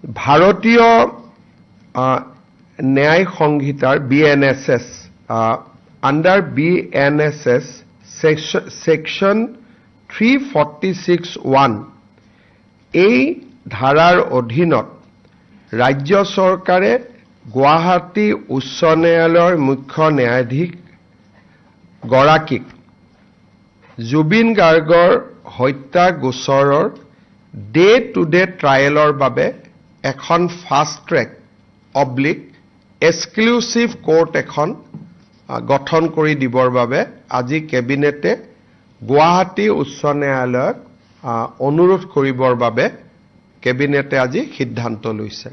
ভাৰতীয় ন্যায় সংহিতাৰ BNSS under BNSS section 346(1) এই ধাৰাৰ অধীনত ৰাজ্য চৰকাৰে গুৱাহাটী উচ্চ ন্যায়ালয়ৰ মুখ্য ন্যায়াধীশ গৰাকীক জুবিন গাৰ্গৰ হত্যা গোচৰৰ ডে টু ডে ট্ৰায়েলৰ বাবে এখন ফাষ্ট ট্ৰেক এক্সক্লুসিভ কোৰ্ট এখন গঠন কৰি দিবৰ বাবে আজি কেবিনেটে গুৱাহাটী উচ্চ ন্যায়ালয়ক অনুৰোধ কৰিবৰ বাবে কেবিনেটে আজি সিদ্ধান্ত লৈছে।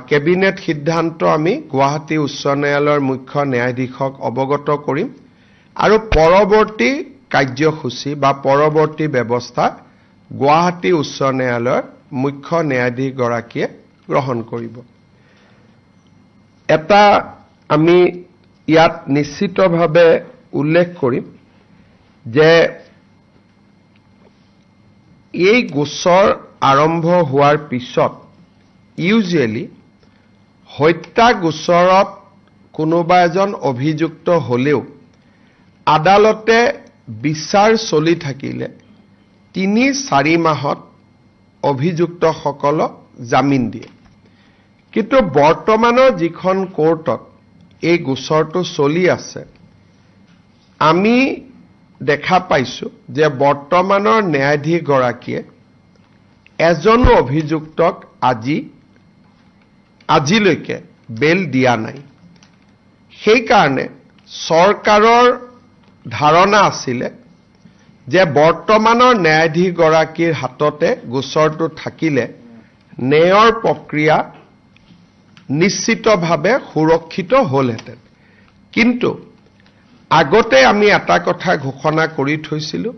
কেবিনেট সিদ্ধান্ত আমি গুৱাহাটী উচ্চ ন্যায়ালয়ৰ মুখ্য ন্যায়াধীশক অৱগত কৰিম আৰু পৰৱৰ্তী কাৰ্যসূচী বা পৰৱৰ্তী ব্যৱস্থা গুৱাহাটী উচ্চ ন্যায়ালয়ৰ মুখ্য ন্যায়াধীশ গৰাকীয়ে গ্ৰহণ কৰিব। এটা আমি ইয়াত নিশ্চিতভাৱে উল্লেখ কৰিম যে এই গোচৰ আৰম্ভ হোৱাৰ পিছত ইউজুৱেলি হত্যা গোচৰত কোনোবা এজন অভিযুক্ত হলেও আদালতে বিচাৰ চলি থাকিলে ৩-৪ মাহত অভিযুক্তসকলক জামিন দিয়ে। কিন্তু বৰ্তমানৰ যিখন কোৰ্টত এই গোচৰটো চলি আছে আমি দেখা পাইছো যে বৰ্তমানৰ ন্যায়াধীশ গৰাকীয়ে এজনো অভিযুক্তক আজিলৈকে বেল দিয়া নাই। সেই কাৰণে চৰকাৰৰ ধাৰণা আছিলে যে বৰ্তমানৰ ন্যায়াধীশ গৰাকীৰ হাততে গোচৰটো থাকিলে ন্যায়ৰ প্ৰক্ৰিয়া নিশ্চিতভাৱে সুৰক্ষিত হ'লহেঁতেন। কিন্তু আগতে আমি এটা কথা ঘোষণা কৰি থৈছিলো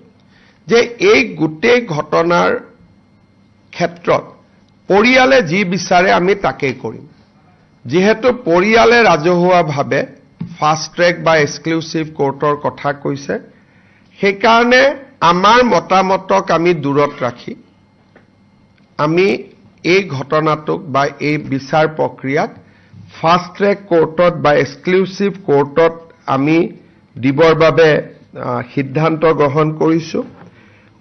যে এই গোটেই ঘটনাৰ ক্ষেত্ৰত পৰিয়ালে যি বিচাৰে আমি তাকেই কৰিম। যেহেতু পৰিয়ালে ৰাজহুৱাভাৱে ফাষ্ট ট্ৰেক বা এক্সক্লুসিভ কোৰ্টৰ কথা কৈছে সেইকাৰণে আমাৰ মতামতক আমি দূৰত ৰাখি আমি এই ঘটনাটোক বা এই বিচাৰ প্ৰক্ৰিয়াক ফাষ্ট ট্ৰেক কোৰ্টত বা এক্সক্লুসিভ কোৰ্টত আমি দিবৰ বাবে সিদ্ধান্ত গ্ৰহণ কৰিছো।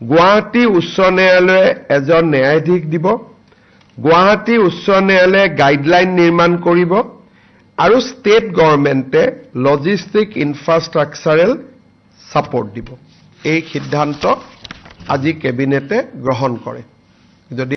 গুৱাহাটী উচ্চ ন্যায়ালয়ে এজন ন্যায়াধীশ দিব, গুৱাহাটী উচ্চ ন্যায়ালয়ে গাইডলাইন নিৰ্মাণ কৰিব আৰু ষ্টেট গভৰ্ণমেণ্টে লজিষ্টিক ইনফ্ৰাষ্ট্ৰাকচাৰেল সাপোৰ্ট দিব। এই সিদ্ধান্ত আজি কেবিনেটে গ্ৰহণ কৰে। যদি